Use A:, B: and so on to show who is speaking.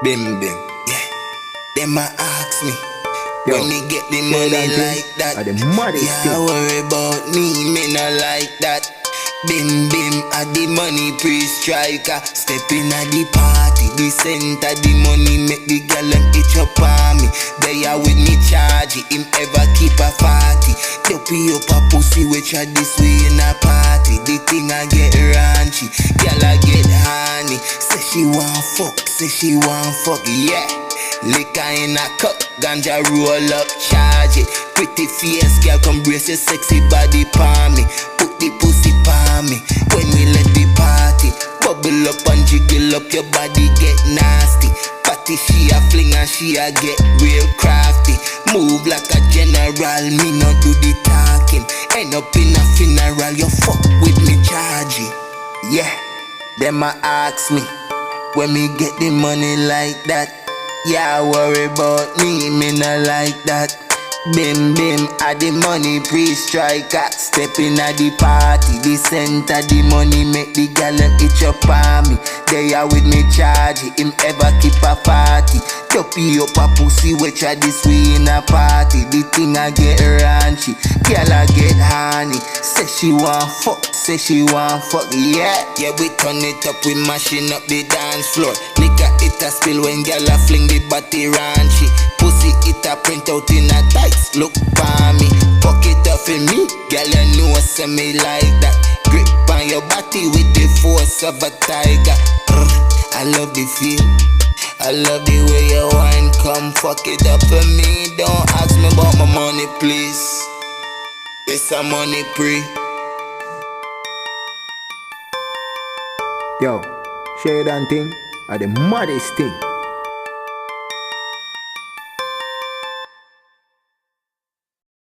A: Bimbim, yeah. Them a ask me
B: Yo,
A: when me get the money like that.
B: the maddest
A: Yeah,
B: thing.
A: worry about me not like that. Bim bim at the money pre-striker. Step in at the party, the center the money make the gal them itch up on me. They are with me charge it, him ever keep a party. Dopey up a pussy we try this way in a party. The thing I get raunchy, gal I get honey. Say she want fuck, yeah. Liquor in a cup, ganja roll up, charge it. Pretty face, girl, come brace your sexy body palm me. Put the pussy palm me. When we let the party bubble up and jiggle up, your body get nasty. Patty she a fling and she a get real crafty. Move like a general, me not do the talking. End up in a funeral, you fuck with me, charge it. Yeah, them a ask me when me get the money like that. Yeah, worry about me not like that. Bim bim at the money pre-striker. Step in at the party, the center the money make the gal them itch up on me. They are with me charge it, him ever keep a party. Dopey up a pussy we try this way in a party. The thing I get raunchy, gal I get honey. Say she want fuck, yeah. Yeah, we turn it up, we mashing up the dance floor. Liquor it a spill when gal a fling the body raunchy. Pussy it a print out in a tights, look for me. Fuck it up in me, gal you know say me like that. Grip on your body with the force of a tiger. I love the feel, I love the way your wine come. Fuck it up for me, don't ask me about my money please. It's a money pre.
B: Yo, share that thing are the maddest thing.